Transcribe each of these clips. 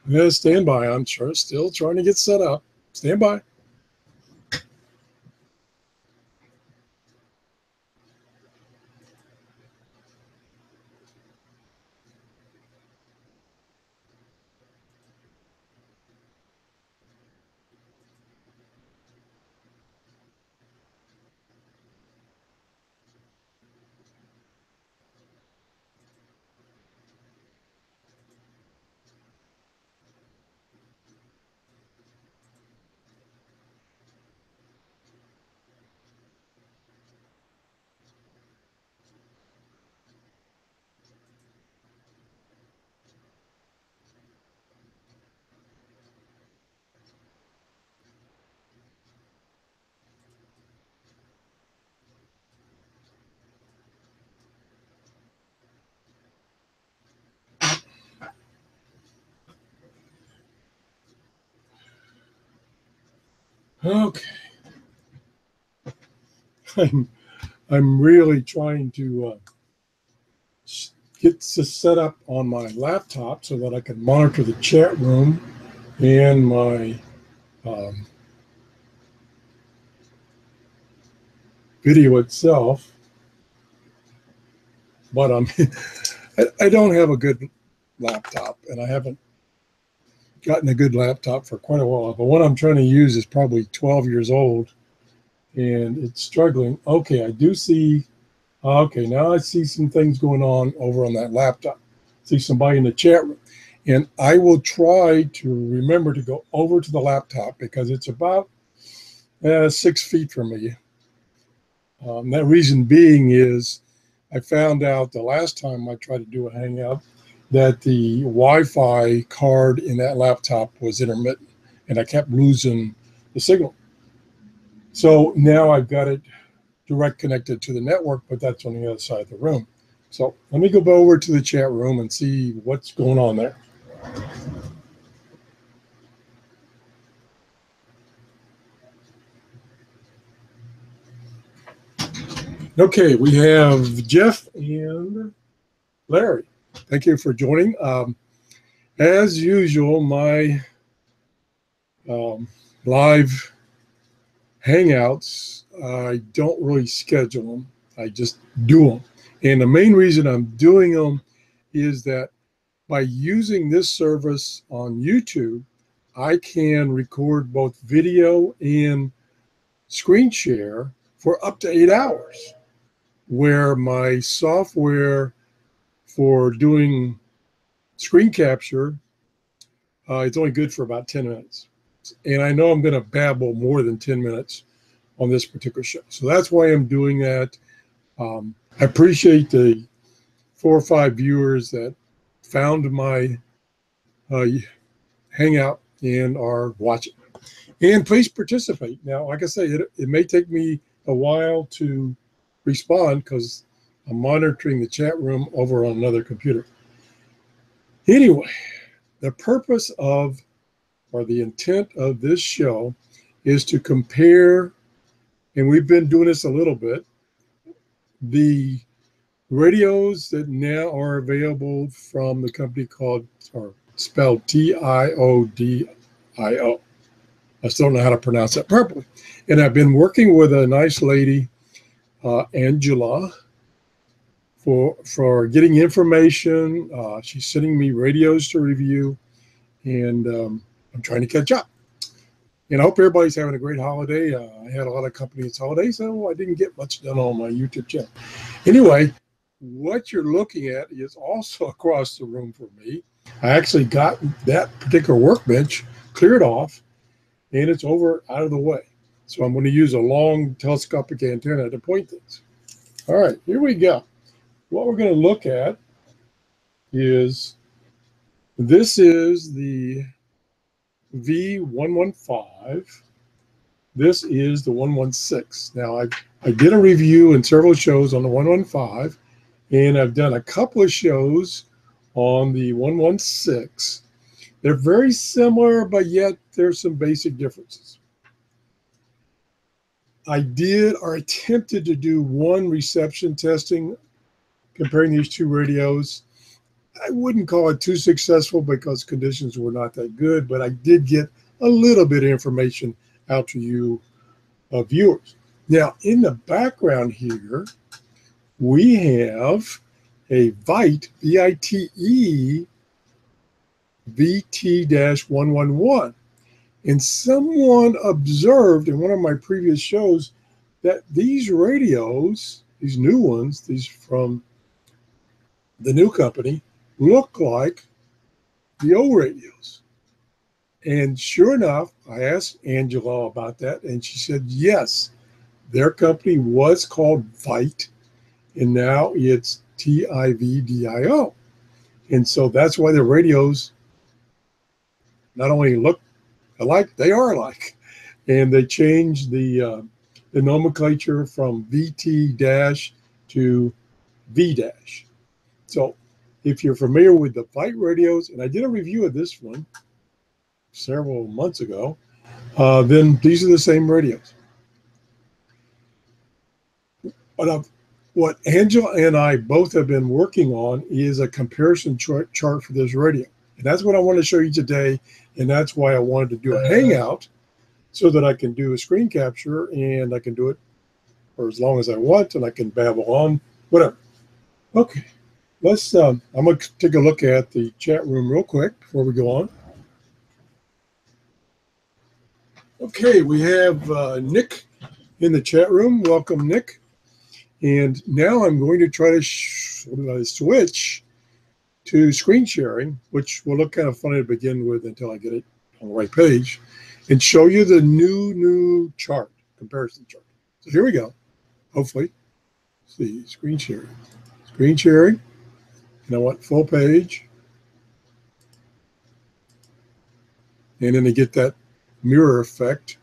Yeah, stand by. I'm sure still trying to get set up. Stand by. Okay. I'm I'm really trying to get this set up on my laptop so that I can monitor the chat room and my um, video itself. But I don't have a good laptop, and I haven't gotten a good laptop for quite a while. But what I'm trying to use is probably 12 years old, and it's struggling. Okay, I do see. Okay, now I see some things going on over on that laptop. See somebody in the chat room. And I will try to remember to go over to the laptop because it's about 6 feet from me. That reason being is I found out the last time I tried to do a Hangout that the Wi-Fi card in that laptop was intermittent, and I kept losing the signal. So now I've got it direct connected to the network, but that's on the other side of the room. So let me go over to the chat room and see what's going on there. Okay, we have Jeff and Larry. Thank you for joining. As usual, my live Hangouts, I don't really schedule them. I just do them. And the main reason I'm doing them is that by using this service on YouTube, I can record both video and screen share for up to 8 hours, where my software for doing screen capture, it's only good for about 10 minutes. And I know I'm going to babble more than 10 minutes on this particular show. So that's why I'm doing that. I appreciate the 4 or 5 viewers that found my Hangout and are watching. And please participate. Now, like I say, it may take me a while to respond because I'm monitoring the chat room over on another computer. Anyway, the purpose of, or the intent of this show is to compare, and we've been doing this a little bit, the radios that now are available from the company called, or spelled TIODIO. I still don't know how to pronounce that properly. And I've been working with a nice lady, Angela, for getting information. She's sending me radios to review, and I'm trying to catch up. And I hope everybody's having a great holiday. I had a lot of companies holidays, so I didn't get much done on my YouTube channel. Anyway, what you're looking at is also across the room from me. I actually got that particular workbench cleared off, and it's over out of the way. So I'm going to use a long telescopic antenna to point things. All right, here we go. What we're going to look at is, this is the V115. This is the 116. Now, I did a review and several shows on the 115, and I've done a couple of shows on the 116. They're very similar, but yet there's some basic differences. I did or attempted to do one reception testing comparing these two radios. I wouldn't call it too successful because conditions were not that good, but I did get a little bit of information out to you viewers. Now, in the background here, we have a VITE, V-I-T-E, VT-111. And someone observed in one of my previous shows that these radios, these new ones, these from the new company, look like the old radios. And sure enough, I asked Angela about that, and she said, yes, their company was called VITE, and now it's TIVDIO. And so that's why the radios not only look alike, they are alike. And they changed the nomenclature from VT dash to V dash. So if you're familiar with the VITE radios, and I did a review of this one several months ago, then these are the same radios. But what Angela and I both have been working on is a comparison chart for this radio. And that's what I want to show you today. And that's why I wanted to do a hangout so that I can do a screen capture and I can do it for as long as I want and I can babble on, whatever. Okay, let's, I'm going to take a look at the chat room real quick before we go on. Okay, we have Nick in the chat room. Welcome, Nick. And now I'm going to try to switch to screen sharing, which will look kind of funny to begin with until I get it on the right page, and show you the new chart, comparison chart. So here we go. Hopefully, see, screen sharing, and I want full page. And then to get that mirror effect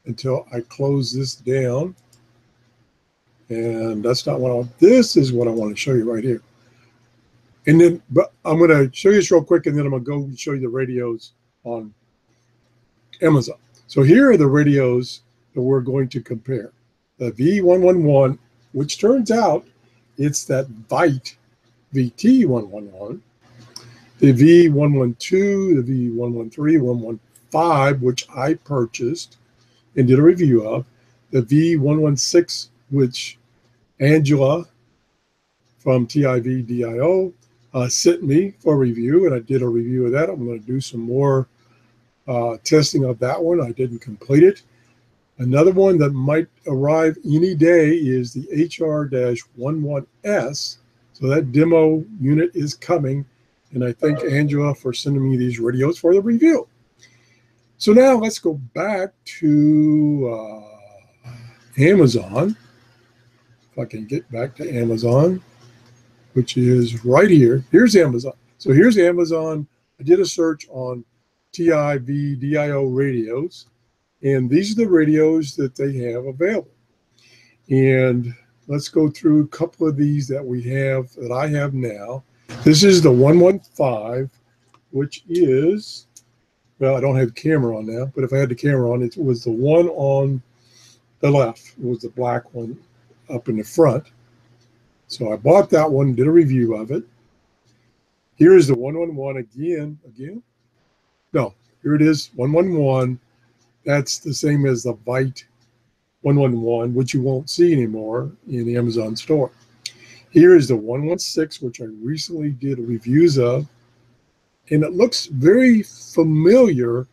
until I close this down. And that's not what I want. This is what I want to show you right here. And then, but I'm going to show you this real quick, and then I'm going to go and show you the radios on Amazon. So here are the radios that we're going to compare. The V111, which turns out it's that VITE VT111, the V112, the V113, 115, which I purchased and did a review of, the V116, which Angela from TIVDIO sent me for review, and I did a review of that. I'm going to do some more testing of that one. I didn't complete it. Another one that might arrive any day is the HR-11S. So that demo unit is coming, and I thank Angela for sending me these radios for the review. So now let's go back to Amazon. If I can get back to Amazon, which is right here. Here's Amazon. So here's Amazon. I did a search on TIVDIO radios, and these are the radios that they have available. And let's go through a couple of these that we have, that I have now. This is the 115, which is, well, I don't have the camera on now, but if I had the camera on, it was the one on the left. It was the black one up in the front. So I bought that one, did a review of it. Here's the 111 again. No, here it is, 111. That's the same as the VITE 111, which you won't see anymore in the Amazon store. Here is the 116, which I recently did reviews of. And it looks very familiar,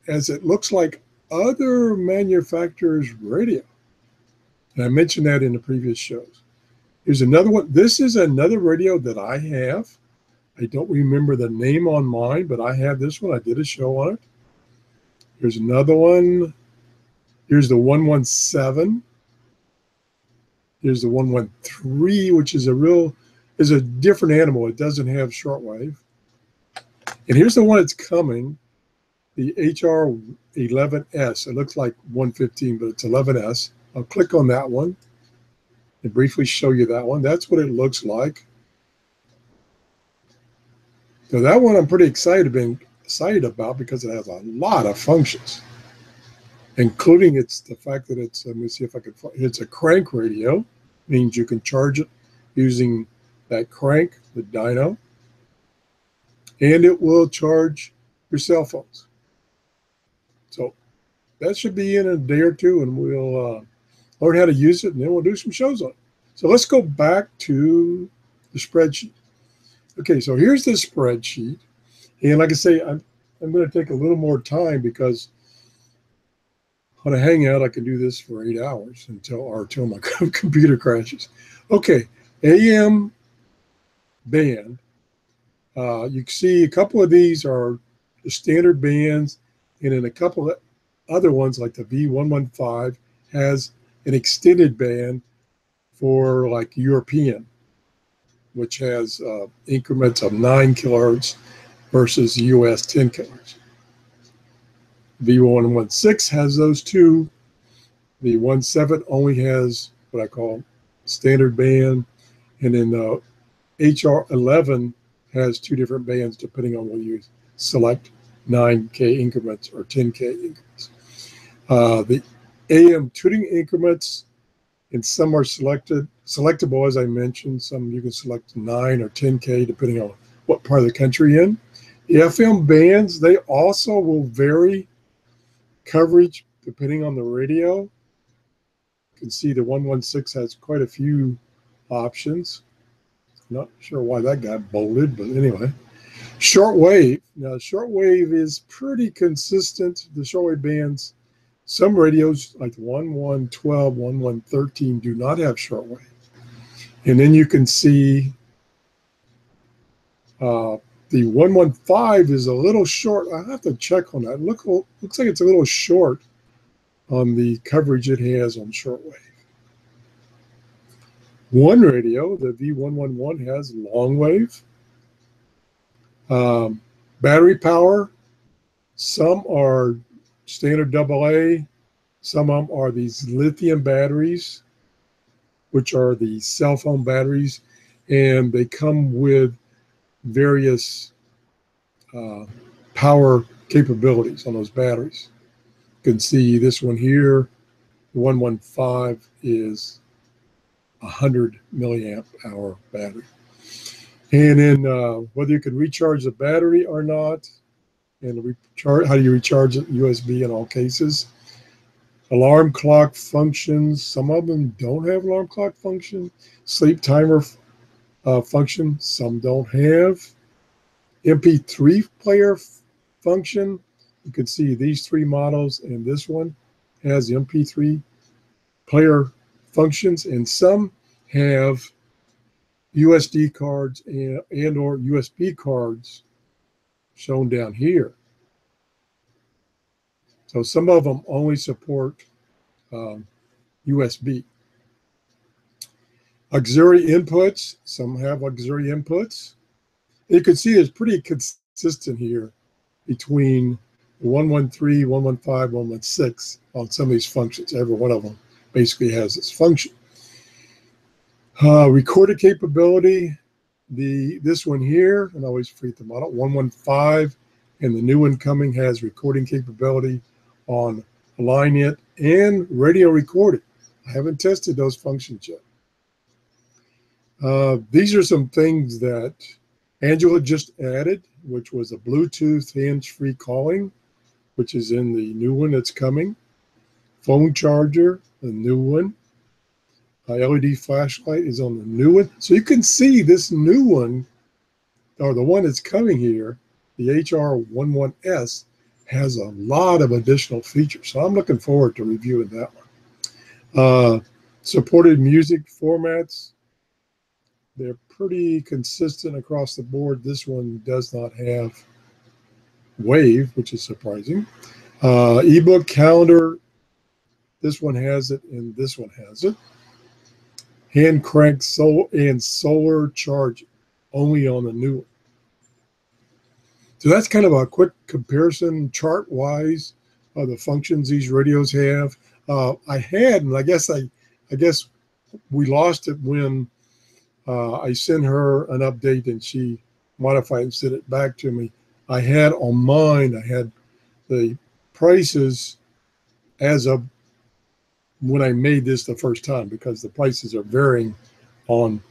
as it looks like other manufacturers' radio. And I mentioned that in the previous shows. Here's another one. This is another radio that I have. I don't remember the name on mine, but I have this one. I did a show on it. Here's another one. Here's the 117. Here's the 113, which is a different animal. It doesn't have shortwave. And here's the one that's coming, the HR-11S. It looks like 115, but it's 11S. I'll click on that one and briefly show you that one. That's what it looks like. So that one I'm pretty excited about because it has a lot of functions, including the fact that it's, let me see if I can find, it's a crank radio, means you can charge it using that crank, the dyno, and it will charge your cell phones. So that should be in a day or two, and we'll learn how to use it, and then we'll do some shows on it. So let's go back to the spreadsheet. Okay, so here's the spreadsheet. And like I say, I'm going to take a little more time because on a Hangout, I can do this for 8 hours until my computer crashes. Okay, AM band. You can see a couple of these are the standard bands, and then a couple of other ones like the V115 has an extended band for like European, which has increments of 9 kilohertz versus US 10 kilohertz. V116 has those two. The 17 only has what I call standard band, and then the HR11 has 2 different bands depending on whether you select 9K increments or 10K increments. The AM tuning increments, and some are selectable, as I mentioned. Some you can select 9 or 10K depending on what part of the country you're in. The FM bands, they also will vary coverage depending on the radio. You can see the 116 has quite a few options. Not sure why that got bolded, but anyway. Shortwave. Now, shortwave is pretty consistent. The shortwave bands, some radios like 1112, 1113 do not have shortwave. And then you can see the 115 is a little short. I have to check on that. Looks like it's a little short on the coverage it has on shortwave. One radio, the V111, has long wave. Battery power, some are standard AA, some of them are these lithium batteries, which are the cell phone batteries, and they come with various power capabilities on those batteries. You can see this one here, the 115 is 100 milliamp hour battery. And then whether you can recharge the battery or not, and how do you recharge it, USB in all cases. Alarm clock functions, some of them don't have alarm clock function. Sleep timer function, some don't have. MP3 player function, you can see these 3 models, and this one has the MP3 player functions, and some have USD cards and or USB cards shown down here. So some of them only support USB. Auxiliary inputs, some have auxiliary inputs. You can see it's pretty consistent here between 113, 115, 116 on some of these functions. Every one of them basically has this function. Recorded capability, this one here, and I always forget the model, 115, and the new one coming has recording capability on line it and radio recording. I haven't tested those functions yet. These are some things that Angela just added, which was a Bluetooth hands-free calling, which is in the new one that's coming. Phone charger, the new one. LED flashlight is on the new one. So you can see this new one, or the one that's coming here, the HR11S, has a lot of additional features. So I'm looking forward to reviewing that one. Supported music formats, they're pretty consistent across the board. This one does not have Wave, which is surprising. Ebook calendar, this one has it, and this one has it. Hand crank solar charge only on the new one. So that's kind of a quick comparison chart-wise of the functions these radios have. I had, and I guess we lost it when I sent her an update and she modified and sent it back to me. I had on mine, I had the prices as of when I made this the first time, because the prices are varying on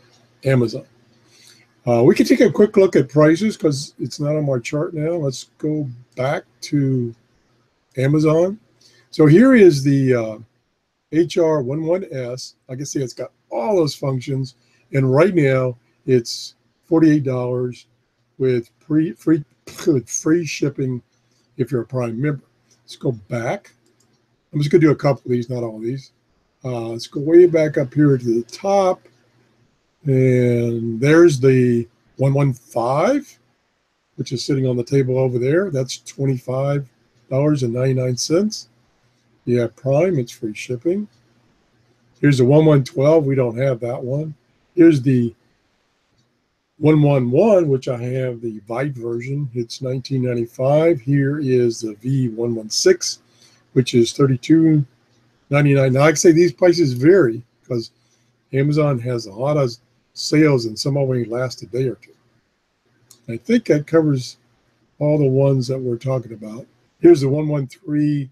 Amazon. We can take a quick look at prices because it's not on my chart now. Let's go back to Amazon. So here is the HR11S. Like I say, it's got all those functions, and right now it's $48 with free shipping if you're a Prime member. Let's go back. I'm just going to do a couple of these, not all of these. Let's go way back up here to the top, and there's the 115, which is sitting on the table over there. That's $25.99. Yeah, Prime, it's free shipping. Here's the 1112. We don't have that one. Here's the 111, which I have the Vite version. It's $19.95. Here is the V116, which is $32.99. Now, like I say, these prices vary because Amazon has a lot of sales, and some only last a day or two. I think that covers all the ones that we're talking about. Here's the 113.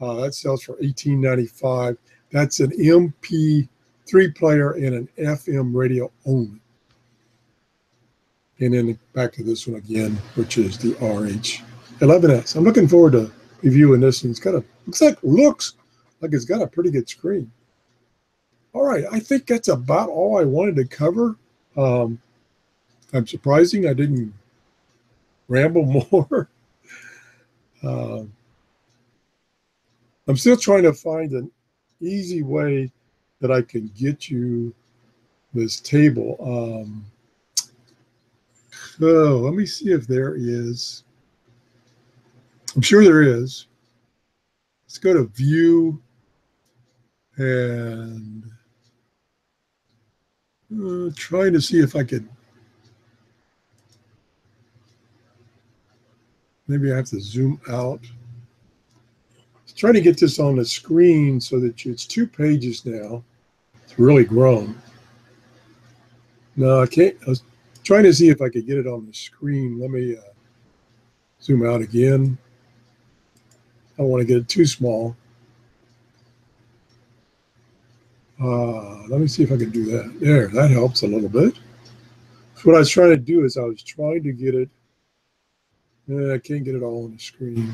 That sells for $18.95. That's an MP3 player and an FM radio only. And then back to this one again, which is the RH11S. I'm looking forward to reviewing this, and it's got looks like it's got a pretty good screen. All right, I think that's about all I wanted to cover. I'm surprising I didn't ramble more. I'm still trying to find an easy way that I can get you this table. So let me see if there is. I'm sure there is. Let's go to View and trying to see if I could. Maybe I have to zoom out. Trying to get this on the screen so that it's 2 pages now. It's really grown. No, I can't. I was trying to see if I could get it on the screen. Let me zoom out again. I don't want to get it too small. Let me see if I can do that. There, that helps a little bit. So what I was trying to do is I was trying to get it. I can't get it all on the screen.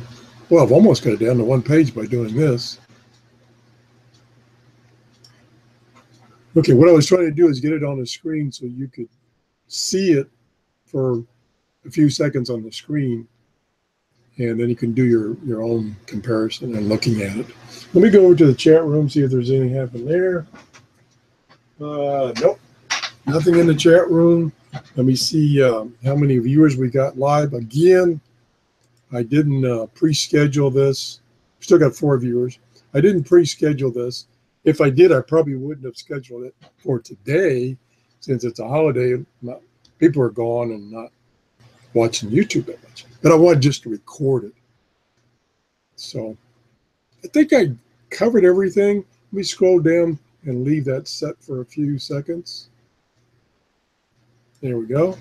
Well, I've almost got it down to 1 page by doing this. Okay, what I was trying to do is get it on the screen so you could see it for a few seconds on the screen, and then you can do your own comparison and looking at it. Let me go over to the chat room, see if there's anything happening there. Nope, nothing in the chat room. Let me see how many viewers we got live. Again, I didn't pre-schedule this. Still got 4 viewers. I didn't pre-schedule this. If I did, I probably wouldn't have scheduled it for today, since it's a holiday. People are gone and not watching YouTube that much. But I wanted just to record it. So I think I covered everything. Let me scroll down and leave that set for a few seconds. There we go.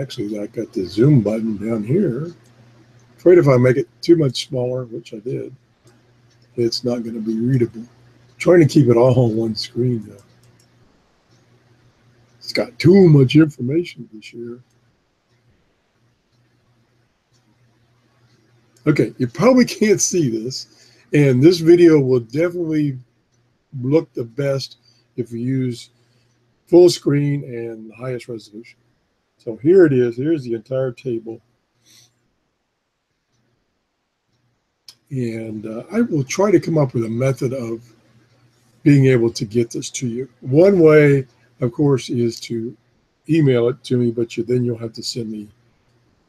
Actually, I got the zoom button down here. Afraid if I make it too much smaller, which I did, it's not going to be readable. Trying to keep it all on one screen, though. It's got too much information this year. Okay, you probably can't see this, and this video will definitely look the best if you use full screen and the highest resolution. So here it is. Here's the entire table. And I will try to come up with a method of being able to get this to you. One way, of course, is to email it to me, but then you'll have to send me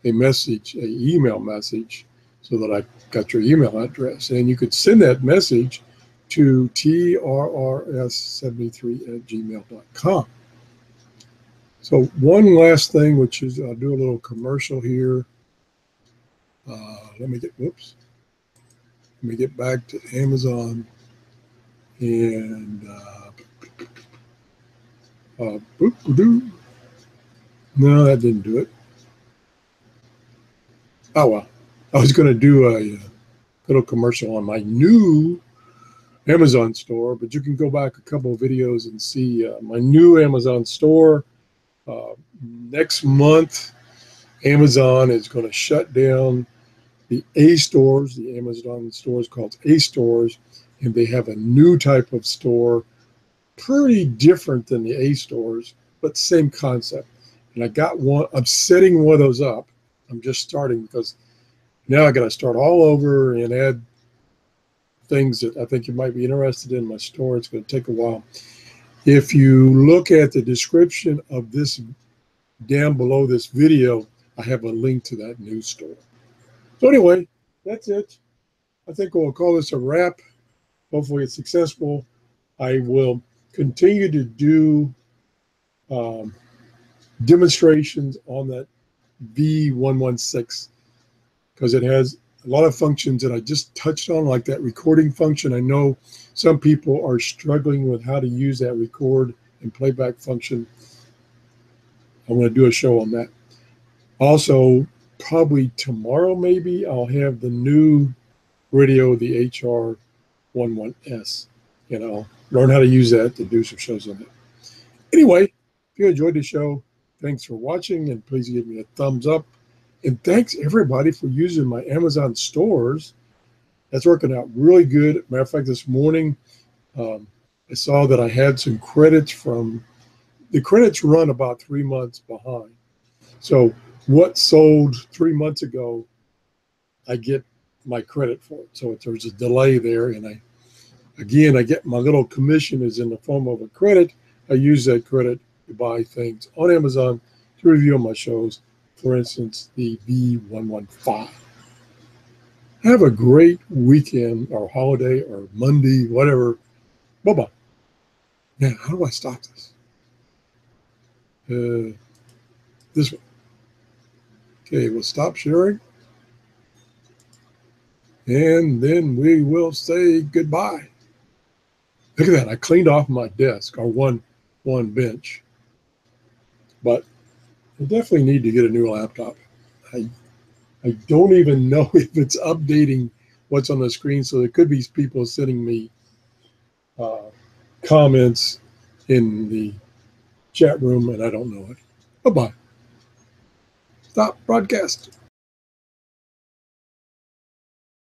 a message, an email message, so that I got your email address. And you could send that message to TRRS73@gmail.com. So one last thing, which is I'll do a little commercial here. Let me get back to Amazon, and no, that didn't do it. Oh well, I was going to do a little commercial on my new Amazon store, but you can go back a couple of videos and see my new Amazon store. Next month, Amazon is going to shut down the A stores. The Amazon store is called A stores, and they have a new type of store, pretty different than the A stores, but same concept. And I got one. I'm setting one of those up. I'm just starting because now I got to start all over and add things that I think you might be interested in my store. It's going to take a while. If you look at the description of this down below this video, I have a link to that new store. So anyway, that's it. I think we'll call this a wrap. Hopefully it's successful. I will continue to do demonstrations on that V116 because it has a lot of functions that I just touched on, like that recording function. I know some people are struggling with how to use that record and playback function. I'm going to do a show on that. Also, probably tomorrow maybe, I'll have the new radio, the HR11S, and I'll learn how to use that to do some shows on it. Anyway, if you enjoyed the show, thanks for watching, and please give me a thumbs up. And thanks everybody for using my Amazon stores. That's working out really good. Matter of fact, this morning, I saw that I had some credits from, the credits run about 3 months behind. So what sold 3 months ago, I get my credit for it. So there's a delay there. And I get my little commission is in the form of a credit. I use that credit to buy things on Amazon to review on my shows. For instance, the V115. Have a great weekend or holiday or Monday, whatever. Bye-bye. Man, how do I stop this? This one. Okay, we'll stop sharing. And then we will say goodbye. Look at that. I cleaned off my desk, or one bench. But I definitely need to get a new laptop. I don't even know if it's updating what's on the screen, so there could be people sending me comments in the chat room, and I don't know it. Bye-bye. Stop broadcast.